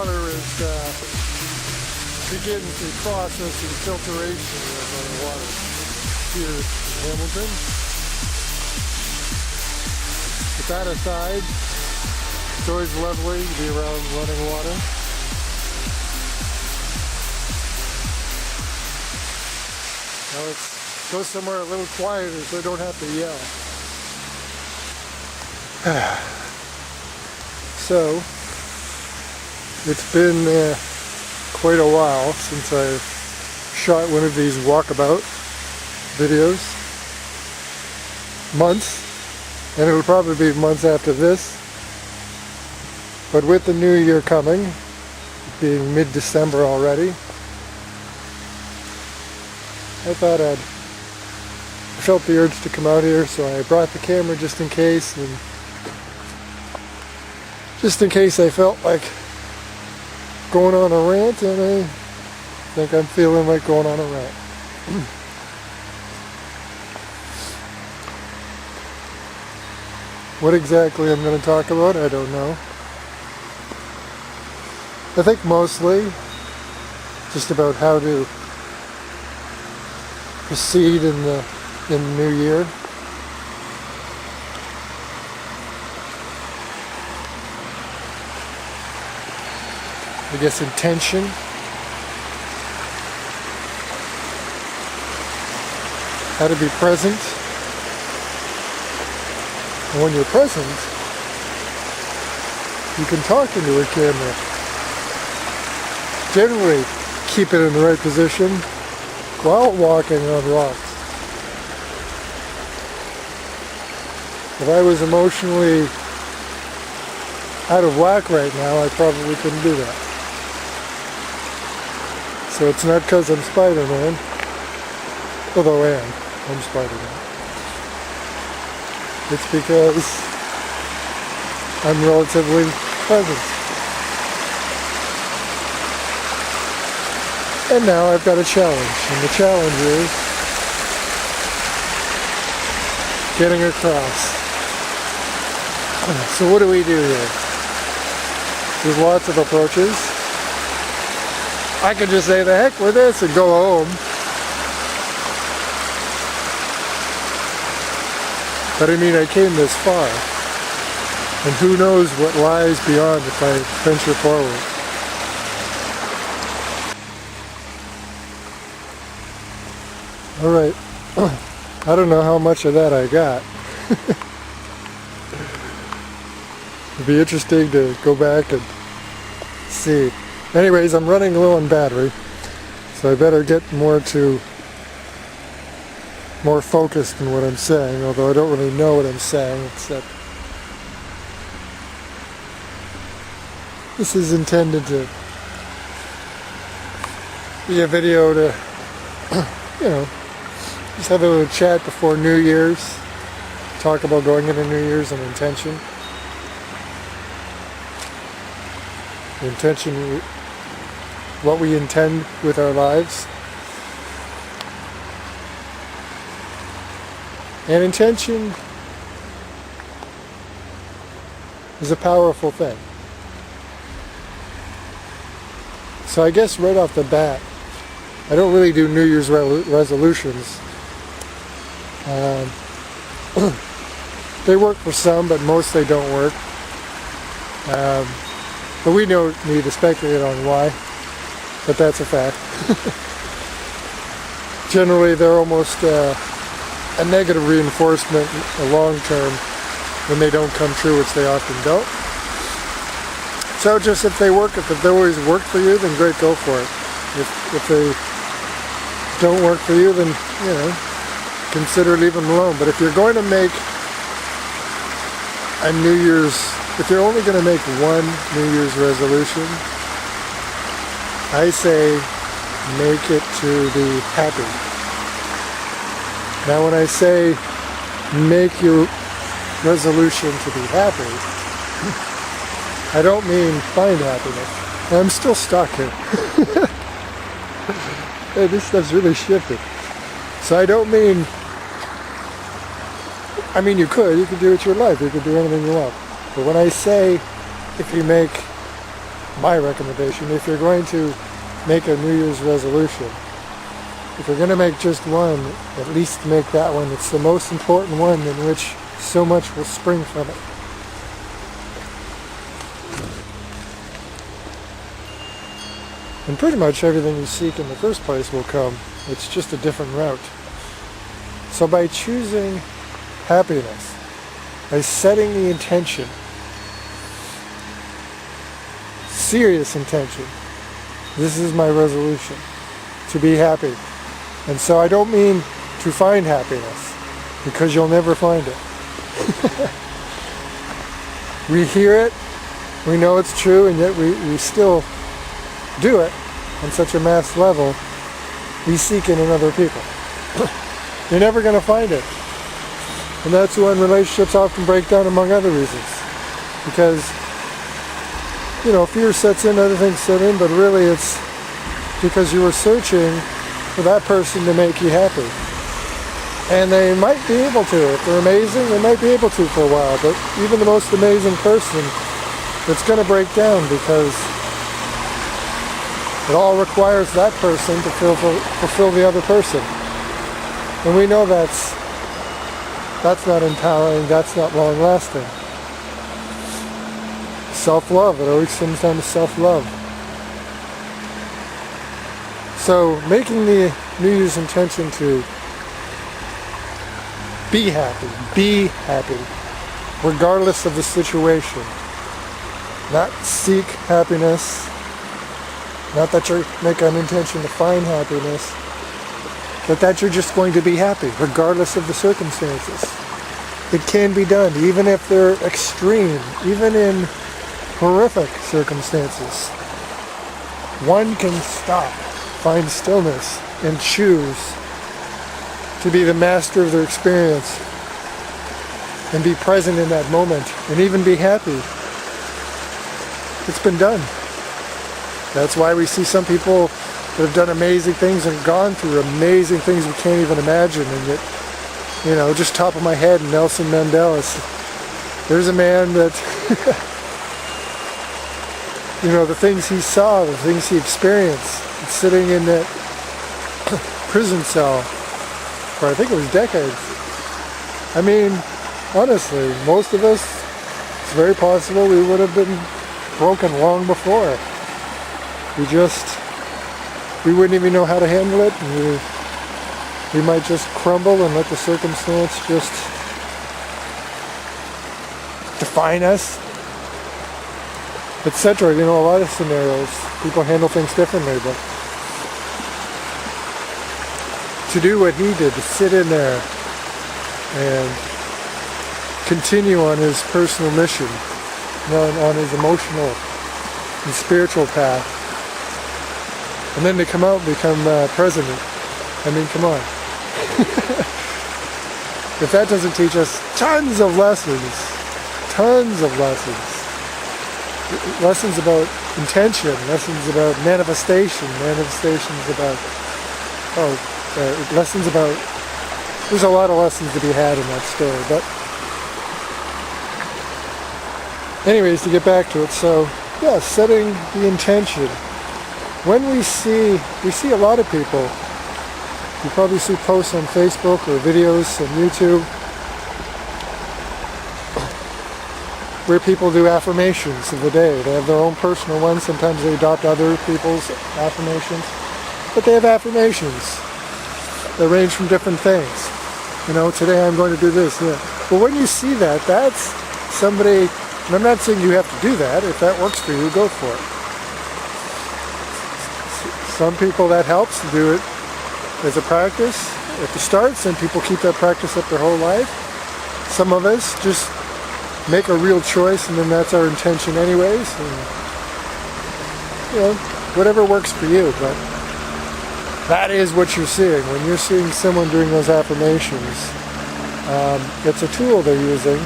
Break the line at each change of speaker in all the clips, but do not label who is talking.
water is begins the process of filtration of our water here in Hamilton. With that aside, it's always lovely to be around running water. Now let's go somewhere a little quieter so I don't have to yell. So, it's been quite a while since I shot one of these walkabout videos. Months, and it'll probably be months after this. But with the new year coming, being mid-December already, I thought I felt the urge to come out here, so I brought the camera just in case, and just in case I felt like going on a rant, and I think I'm feeling like going on a rant. What exactly I'm going to talk about, I don't know. I think mostly just about how to proceed in the new year. I guess intention. How to be present. And when you're present, you can talk into a camera. Generally, keep it in the right position while walking on rocks. If I was emotionally out of whack right now, I probably couldn't do that. So it's not because I'm Spider-Man, although I am. I'm Spider-Man. It's because I'm relatively present. And now I've got a challenge, and the challenge is getting across. So what do we do here? There's lots of approaches. I could just say the heck with this and go home. But I mean, I came this far. And who knows what lies beyond if I venture forward. Alright, I don't know how much of that I got. It'd be interesting to go back and see. Anyways, I'm running low on battery, so I better get more focused in what I'm saying, although I don't really know what I'm saying, except this is intended to be a video to, just have a little chat before New Year's, talk about going into New Year's and intention. The intention, what we intend with our lives. And intention is a powerful thing. So I guess right off the bat, I don't really do New Year's resolutions. They work for some, but most they don't work. But we don't need to speculate on why, but that's a fact. Generally, they're almost a negative reinforcement long term when they don't come true, which they often don't. So just if they work, if they always work for you, then great, go for it. If they don't work for you, then, consider leaving them alone. But if you're going to make a New Year's, if you're only going to make one New Year's resolution, I say make it to be happy. Now when I say make your resolution to be happy, I don't mean find happiness. I'm still stuck here. Hey, this stuff's really shifted. So I don't mean, you could do it your life, you could do anything you want. But when I say if you make my recommendation, if you're going to make a New Year's resolution, if you're going to make just one, at least make that one. It's the most important one in which so much will spring from it. And pretty much everything you seek in the first place will come. It's just a different route. So by choosing happiness, by setting the intention, serious intention, this is my resolution, to be happy. And so I don't mean to find happiness, because you'll never find it. We hear it, we know it's true, and yet we still do it on such a mass level. We seek it in other people. You're never going to find it. And that's when relationships often break down, among other reasons. Because, fear sets in, other things set in, but really it's because you were searching for that person to make you happy. And they might be able to. If they're amazing, they might be able to for a while. But even the most amazing person, it's going to break down, because it all requires that person to fulfill the other person. And we know that's not empowering, that's not long-lasting. Self-love, it always comes down to self-love. So making the New Year's intention to be happy, regardless of the situation. Not seek happiness, not that you make an intention to find happiness, but that you're just going to be happy, regardless of the circumstances. It can be done, even if they're extreme, even in horrific circumstances. One can stop, find stillness, and choose to be the master of their experience and be present in that moment and even be happy. It's been done. That's why we see some people that have done amazing things and gone through amazing things we can't even imagine. And yet, just top of my head, Nelson Mandela. There's a man that, the things he saw, the things he experienced, sitting in that prison cell for I think it was decades. I mean, honestly, most of us, it's very possible we would have been broken long before. We wouldn't even know how to handle it, and we might just crumble and let the circumstance just define us, etc. A lot of scenarios, people handle things differently, but to do what he did, to sit in there and continue on his personal mission, on his emotional and spiritual path, and then to come out and become president. I mean, come on. If that doesn't teach us tons of lessons about intention, lessons about manifestation, lessons about, there's a lot of lessons to be had in that story. But anyways, to get back to it, so yeah, setting the intention. When we see a lot of people, you probably see posts on Facebook or videos on YouTube where people do affirmations of the day. They have their own personal ones. Sometimes they adopt other people's affirmations. But they have affirmations that range from different things. Today I'm going to do this. Yeah. Well, when you see that, that's somebody, and I'm not saying you have to do that. If that works for you, go for it. Some people that helps to do it as a practice at the start. Some people keep that practice up their whole life. Some of us just make a real choice, and then that's our intention anyways. And, whatever works for you, but that is what you're seeing. When you're seeing someone doing those affirmations, it's a tool they're using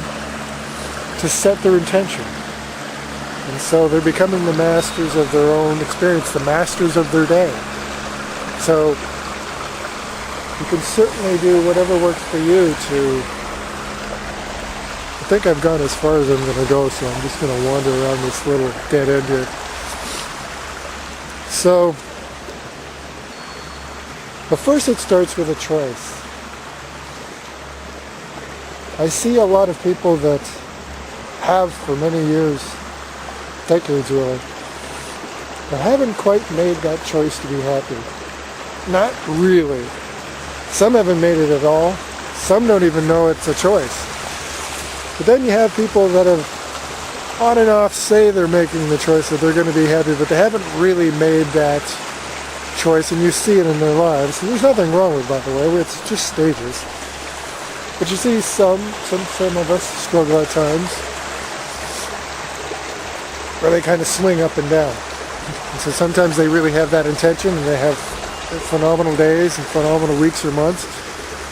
to set their intention. And so they're becoming the masters of their own experience, the masters of their day. So you can certainly do whatever works for you to... I think I've gone as far as I'm going to go, so I'm just going to wander around this little dead end here. So, but first it starts with a choice. I see a lot of people that have for many years, decades really, but haven't quite made that choice to be happy. Not really. Some haven't made it at all. Some don't even know it's a choice. But then you have people that have on and off say they're making the choice that they're going to be happy, but they haven't really made that choice, and you see it in their lives. And there's nothing wrong with it, by the way. It's just stages. But you see some of us struggle at times where they kind of swing up and down. And so sometimes they really have that intention, and they have phenomenal days and phenomenal weeks or months.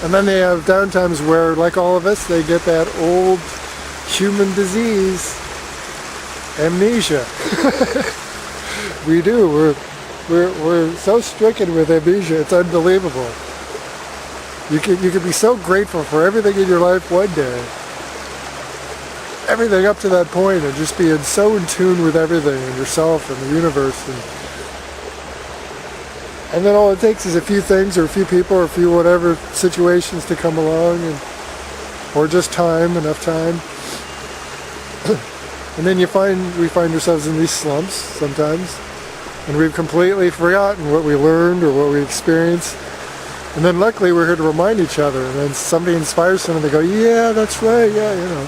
And then they have downtimes where, like all of us, they get that old human disease, amnesia. We do. We're so stricken with amnesia. It's unbelievable. You could be so grateful for everything in your life one day, everything up to that point, and just being so in tune with everything and yourself and the universe, and then all it takes is a few things or a few people or a few whatever situations to come along, or just time, enough time. And then we find ourselves in these slumps sometimes, and we've completely forgotten what we learned or what we experienced. And then luckily we're here to remind each other, and then somebody inspires someone, they go, yeah, that's right, yeah.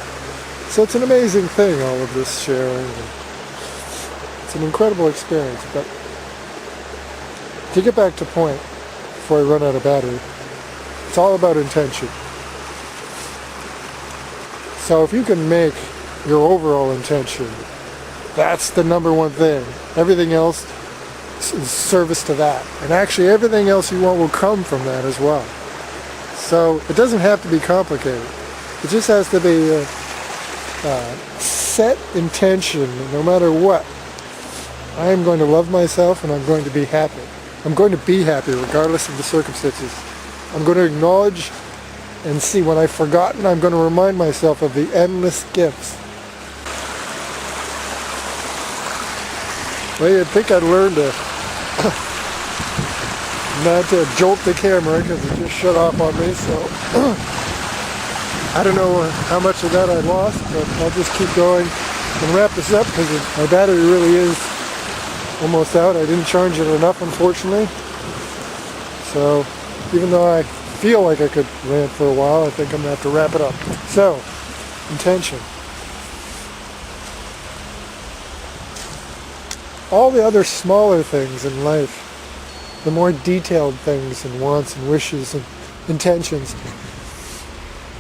So it's an amazing thing, all of this sharing. It's an incredible experience. But to get back to point, before I run out of battery, it's all about intention. So if you can make your overall intention, that's the number one thing. Everything else is service to that. And actually everything else you want will come from that as well. So it doesn't have to be complicated. It just has to be a set intention, no matter what. I am going to love myself, and I'm going to be happy. I'm going to be happy regardless of the circumstances. I'm going to acknowledge and see when I've forgotten. I'm going to remind myself of the endless gifts. Well, you'd think I'd learn to not to jolt the camera because it just shut off on me, so I don't know how much of that I lost, but I'll just keep going and wrap this up because my battery really is almost out. I didn't charge it enough, unfortunately. So even though I feel like I could rant for a while, I think I'm going to have to wrap it up. So, intention. All the other smaller things in life, the more detailed things and wants and wishes and intentions,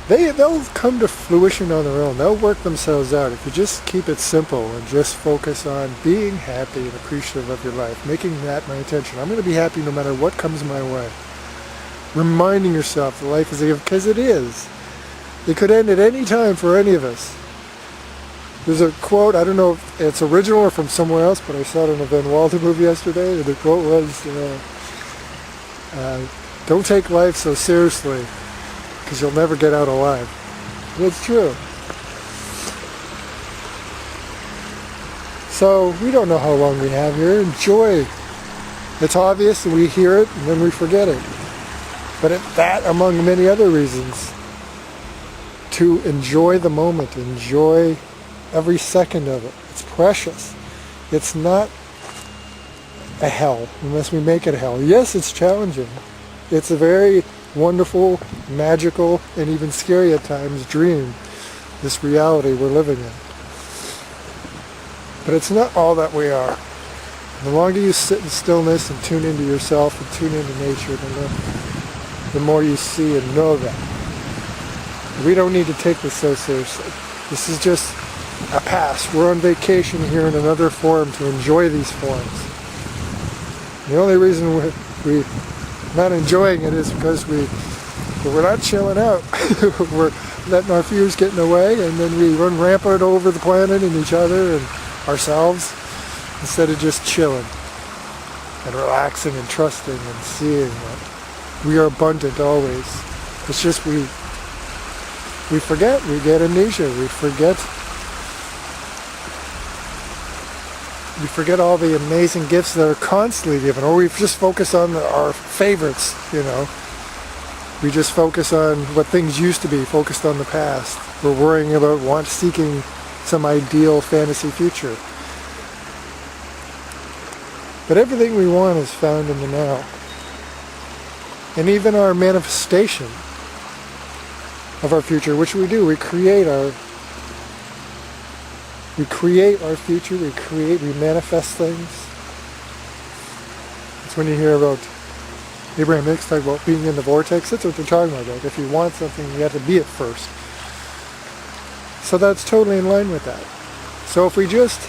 they'll come to fruition on their own. They'll work themselves out if you just keep it simple and just focus on being happy and appreciative of your life, making that my intention. I'm going to be happy no matter what comes my way. Reminding yourself that life is a gift, because it is. It could end at any time for any of us. There's a quote, I don't know if it's original or from somewhere else, but I saw it in a Van Walden movie yesterday, and the quote was, don't take life so seriously, because you'll never get out alive. And it's true. So, we don't know how long we have here. Enjoy. It's obvious, and we hear it, and then we forget it. But that, among many other reasons, to enjoy the moment, enjoy every second of it. It's precious. It's not a hell unless we make it a hell. Yes, it's challenging. It's a very wonderful, magical, and even scary at times dream, this reality we're living in. But it's not all that we are. The longer you sit in stillness and tune into yourself and tune into nature, the more you see and know that. We don't need to take this so seriously. This is just a pass. We're on vacation here in another form to enjoy these forms. The only reason we're not enjoying it is because we're not chilling out. We're letting our fears get in the way, and then we run rampant over the planet and each other and ourselves instead of just chilling and relaxing and trusting and seeing that we are abundant always. It's just we forget. We get amnesia. We forget We forget all the amazing gifts that are constantly given, or we just focus on our favorites, you know. We just focus on what things used to be, focused on the past. We're worrying about seeking some ideal fantasy future. But everything we want is found in the now. And even our manifestation of our future, which we do, we create our future, we manifest things. It's when you hear about Abraham Hicks talk about being in the vortex, that's what they're talking about. Like if you want something, you have to be it first. So that's totally in line with that. So if we just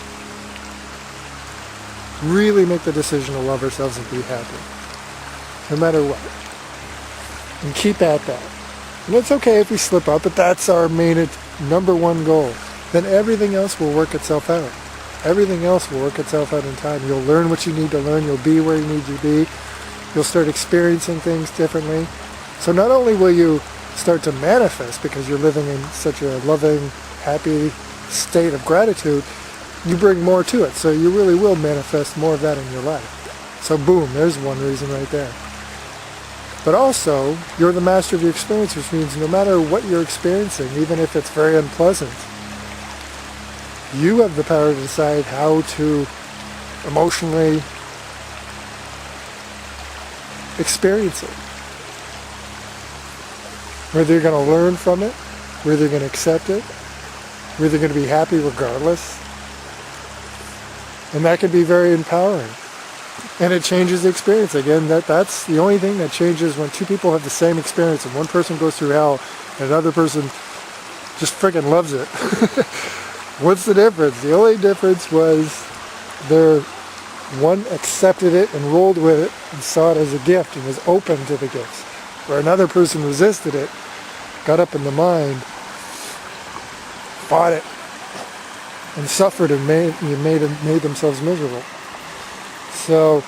really make the decision to love ourselves and be happy, no matter what, and keep at that. And it's okay if we slip up, but that's our main, number one goal. Then everything else will work itself out. Everything else will work itself out in time. You'll learn what you need to learn. You'll be where you need to be. You'll start experiencing things differently. So not only will you start to manifest because you're living in such a loving, happy state of gratitude, you bring more to it. So you really will manifest more of that in your life. So boom, there's one reason right there. But also, you're the master of your experience, which means no matter what you're experiencing, even if it's very unpleasant, you have the power to decide how to emotionally experience it. Whether you're going to learn from it, whether you're going to accept it, whether you're going to be happy regardless. And that can be very empowering. And it changes the experience. Again, that's the only thing that changes when two people have the same experience and one person goes through hell and another person just freaking loves it. What's the difference? The only difference was one accepted it and rolled with it and saw it as a gift and was open to the gifts. Where another person resisted it, got up in the mind, fought it, and suffered and made themselves miserable. So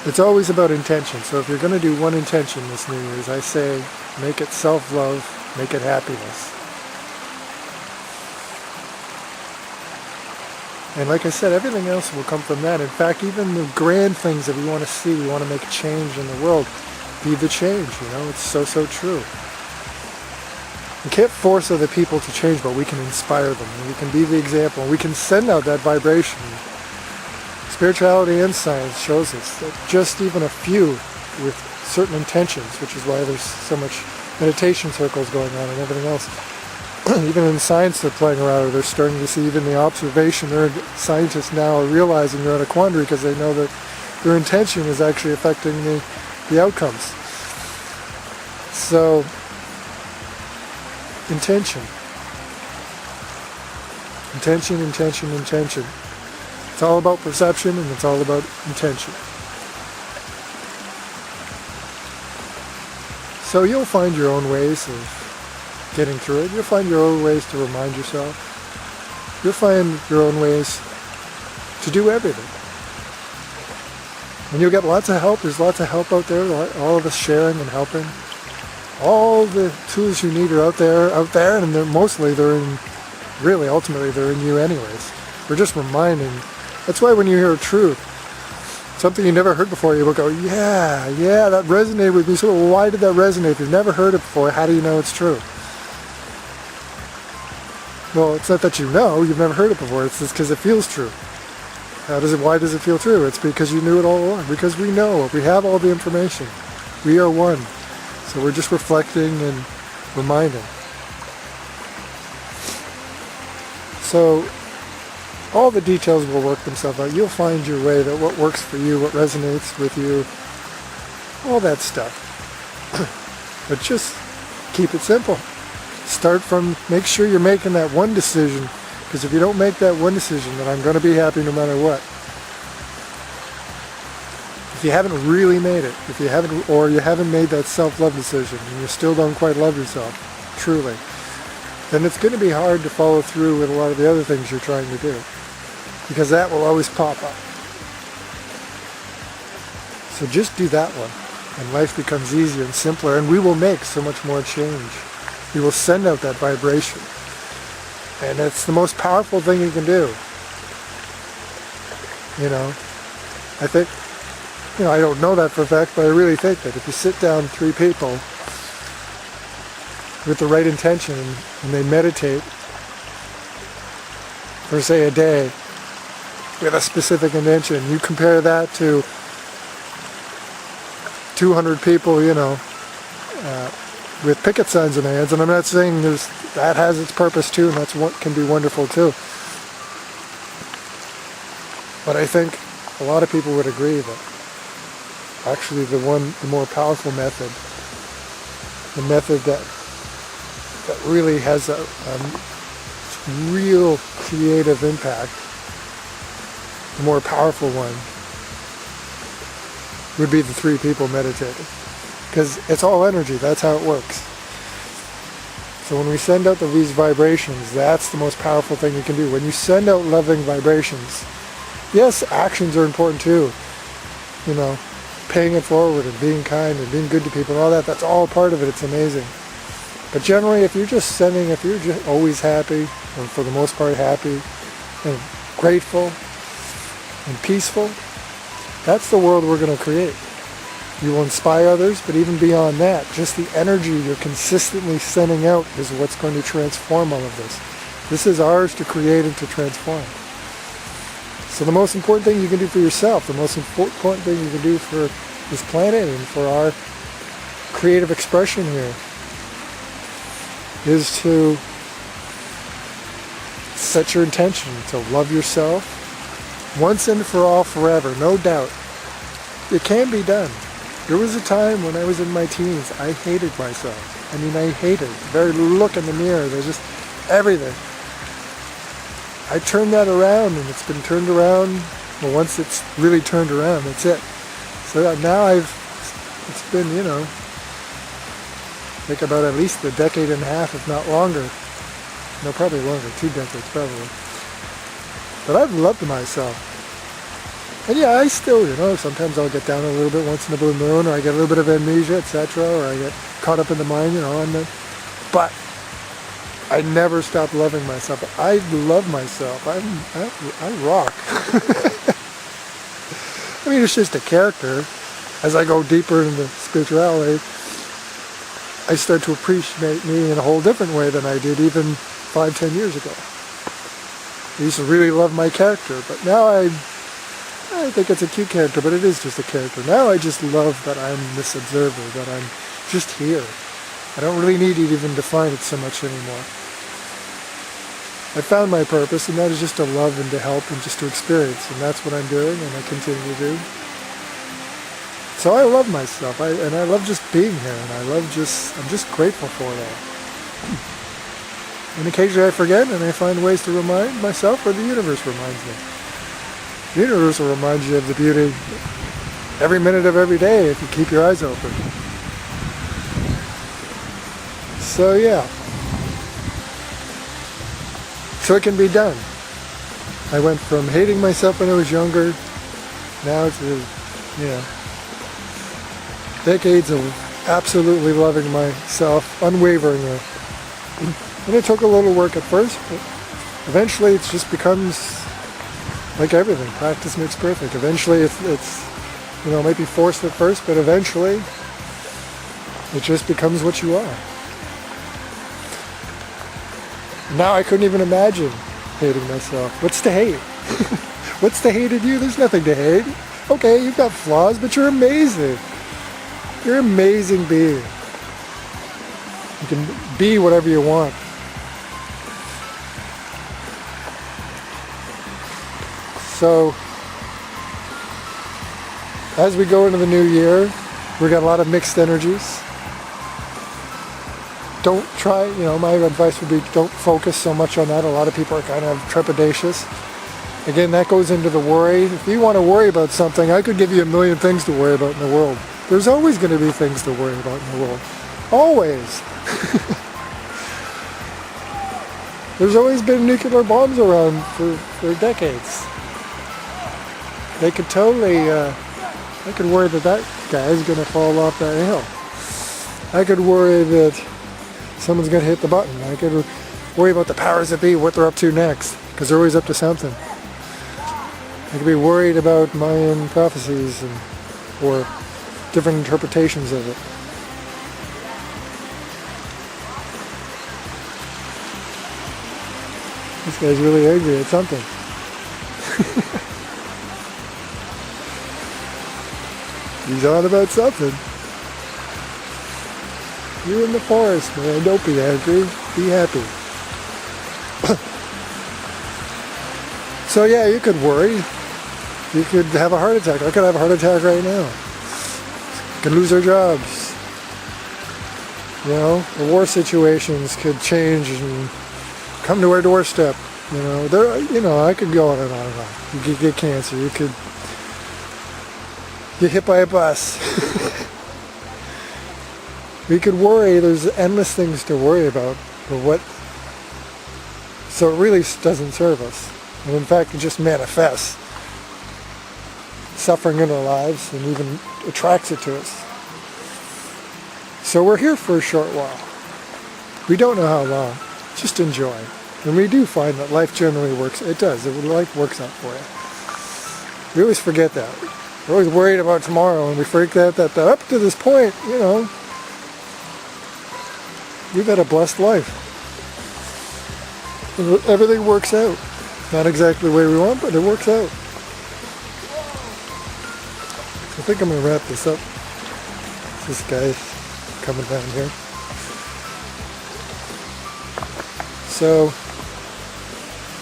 it's always about intention. So if you're going to do one intention this New Year's, I say make it self-love, make it happiness. And like I said, everything else will come from that. In fact, even the grand things that we want to see, we want to make a change in the world, be the change, you know, it's so true. We can't force other people to change, but we can inspire them. And we can be the example. We can send out that vibration. Spirituality and science shows us that just even a few with certain intentions, which is why there's so much meditation circles going on and everything else. Even in science they're playing around, they're starting to see even the observation. Scientists now are realizing they're in a quandary because they know that their intention is actually affecting the outcomes. So, intention. Intention, intention, intention. It's all about perception and it's all about intention. So you'll find your own ways of getting through it. You'll find your own ways to remind yourself. You'll find your own ways to do everything. And you'll get lots of help. There's lots of help out there. All of us sharing and helping. All the tools you need are out there, and ultimately they're in you anyways. We're just reminding. That's why when you hear a truth, something you never heard before, you will go, yeah, that resonated with me. So why did that resonate? If you've never heard it before, how do you know it's true? Well, it's not that you know, you've never heard it before. It's just because it feels true. Why does it feel true? It's because you knew it all along. Because we know, we have all the information. We are one. So we're just reflecting and reminding. So all the details will work themselves out. You'll find your way, that what works for you, what resonates with you, all that stuff. But just keep it simple. Make sure you're making that one decision, because if you don't make that one decision, then I'm going to be happy no matter what. If you haven't really made it, you haven't made that self-love decision, and you still don't quite love yourself, truly, then it's going to be hard to follow through with a lot of the other things you're trying to do, because that will always pop up. So just do that one, and life becomes easier and simpler, and we will make so much more change. We will send out that vibration. And it's the most powerful thing you can do. I think, I don't know that for a fact, but I really think that if you sit down 3 people with the right intention and they meditate for say a day with a specific intention, you compare that to 200 people, with picket signs in their hands, and I'm not saying that has its purpose too, and that's what can be wonderful too. But I think a lot of people would agree that actually the more powerful method, the method that really has a real creative impact, the more powerful one, would be the 3 people meditating. Because it's all energy, that's how it works. So when we send out these vibrations, that's the most powerful thing you can do. When you send out loving vibrations, yes, actions are important too. Paying it forward and being kind and being good to people and all that, that's all part of it, it's amazing. But generally, if you're just always happy, or for the most part happy, and grateful, and peaceful, that's the world we're going to create. You will inspire others, but even beyond that, just the energy you're consistently sending out is what's going to transform all of this. This is ours to create and to transform. So the most important thing you can do for yourself, the most important thing you can do for this planet and for our creative expression here, is to set your intention to love yourself once and for all, forever, no doubt. It can be done. There was a time when I was in my teens, I hated myself. I hated the very look in the mirror. There's just everything. I turned that around, and it's been turned around. Well, once it's really turned around, that's it. So now it's been, like about at least a decade and a half, if not longer. No, probably longer, 2 decades probably. But I've loved myself. And yeah, I still, sometimes I'll get down a little bit once in a blue moon, or I get a little bit of amnesia, etc., or I get caught up in the mind, but I never stop loving myself. I love myself. I rock. It's just a character. As I go deeper into spirituality, I start to appreciate me in a whole different way than I did even 5-10 years ago. I used to really love my character, but now I think it's a cute character, but it is just a character. Now I just love that I'm this observer, that I'm just here. I don't really need to even define it so much anymore. I found my purpose, and that is just to love and to help and just to experience, and that's what I'm doing, and I continue to do. So I love myself, and I love just being here, and I'm just grateful for that. And occasionally I forget, and I find ways to remind myself, or the universe reminds me. The universe will remind you of the beauty every minute of every day if you keep your eyes open. So yeah. So it can be done. I went from hating myself when I was younger, now to, decades of absolutely loving myself unwaveringly. And it took a little work at first, but eventually it just becomes like everything. Practice makes perfect. Eventually it's it might be forced at first, but eventually it just becomes what you are. Now I couldn't even imagine hating myself. What's to hate? What's to hate in you? There's nothing to hate. Okay, you've got flaws, but you're amazing. You're an amazing being. You can be whatever you want. So, as we go into the new year, we got a lot of mixed energies. Don't try, my advice would be don't focus so much on that. A lot of people are kind of trepidatious. Again, that goes into the worry. If you want to worry about something, I could give you a million things to worry about in the world. There's always going to be things to worry about in the world. Always. There's always been nuclear bombs around for decades. They could totally, I could worry that guy is going to fall off that hill. I could worry that someone's going to hit the button. I could worry about the powers that be, what they're up to next, because they're always up to something. I could be worried about Mayan prophecies or different interpretations of it. This guy's really angry at something. He's on about something. You're in the forest, man. Don't be angry. Be happy. So yeah, you could worry. You could have a heart attack. I could have a heart attack right now. Could lose our jobs. You know, the war situations could change and come to our doorstep. You know, I could go on and on and on. You could get cancer. You could get hit by a bus. We could worry. There's endless things to worry about. But so it really doesn't serve us. And in fact, it just manifests suffering in our lives and even attracts it to us. So we're here for a short while. We don't know how long. Just enjoy. And we do find that life generally works. It does. Life works out for you. We always forget that. We're always worried about tomorrow, and we forget that up to this point, you know, we've had a blessed life. Everything works out. Not exactly the way we want, but it works out. I think I'm going to wrap this up. This guy's coming down here. So,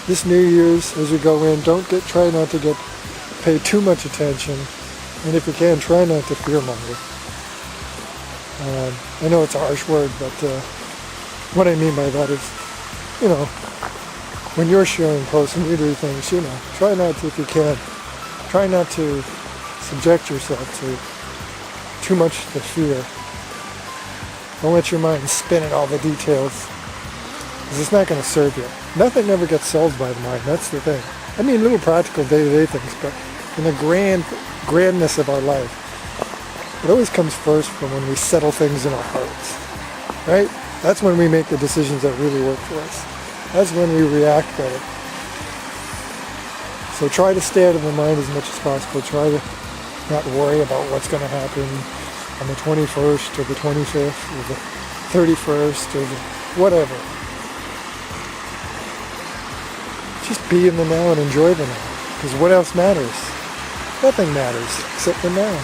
this New Year's, as you go in, try not to pay too much attention, and if you can, try not to fearmonger. I know it's a harsh word, but what I mean by that is, you know, when you're sharing posts and you do things, you know, try not to, if you can, try not to subject yourself to too much the fear. Don't let your mind spin in all the details, because it's not going to serve you. Nothing ever gets solved by the mind, that's the thing. I mean, little practical day-to-day things, but in the grandness of our life, it always comes first from when we settle things in our hearts, right? That's when we make the decisions that really work for us. That's when we react better. So try to stay out of the mind as much as possible. Try to not worry about what's going to happen on the 21st or the 25th or the 31st or the whatever. Just be in the now and enjoy the now. Because what else matters? Nothing matters except the now.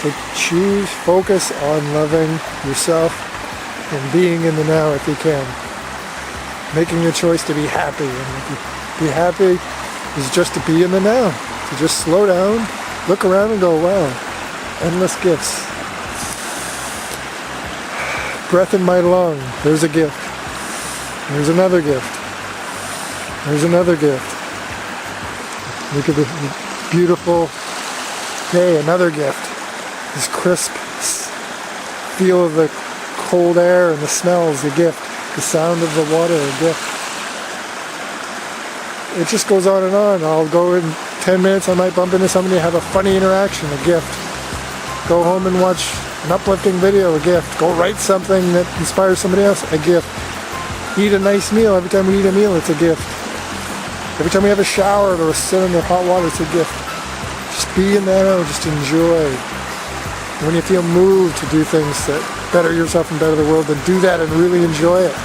So focus on loving yourself and being in the now if you can. Making a choice to be happy. And be happy is just to be in the now. To just slow down, look around and go, wow, endless gifts. Breath in my lung, there's a gift. There's another gift. There's another gift. Look at the beautiful day, another gift. This crisp feel of the cold air and the smells, a gift. The sound of the water, a gift. It just goes on and on. I'll go in 10 minutes, I might bump into somebody, have a funny interaction, a gift. Go home and watch an uplifting video, a gift. Go write something that inspires somebody else, a gift. Eat a nice meal. Every time we eat a meal, it's a gift. Every time we have a shower or sit in the hot water, it's a gift. Just be in that now, just enjoy. When you feel moved to do things that better yourself and better the world, then do that and really enjoy it.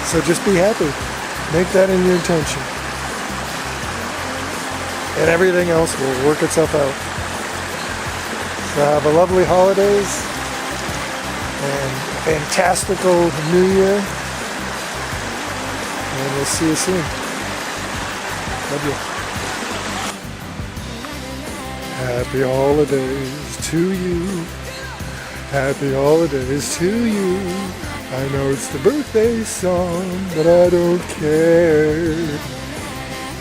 So just be happy. Make that in your intention. And everything else will work itself out. So have a lovely holidays and a fantastical new year. And we'll see you soon. Love you. Happy holidays to you. Happy holidays to you. I know it's the birthday song, but I don't care.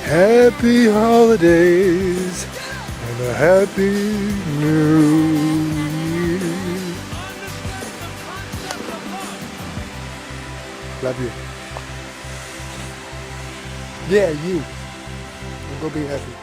Happy holidays and a happy new year. Love you. Yeah, you. Go be happy.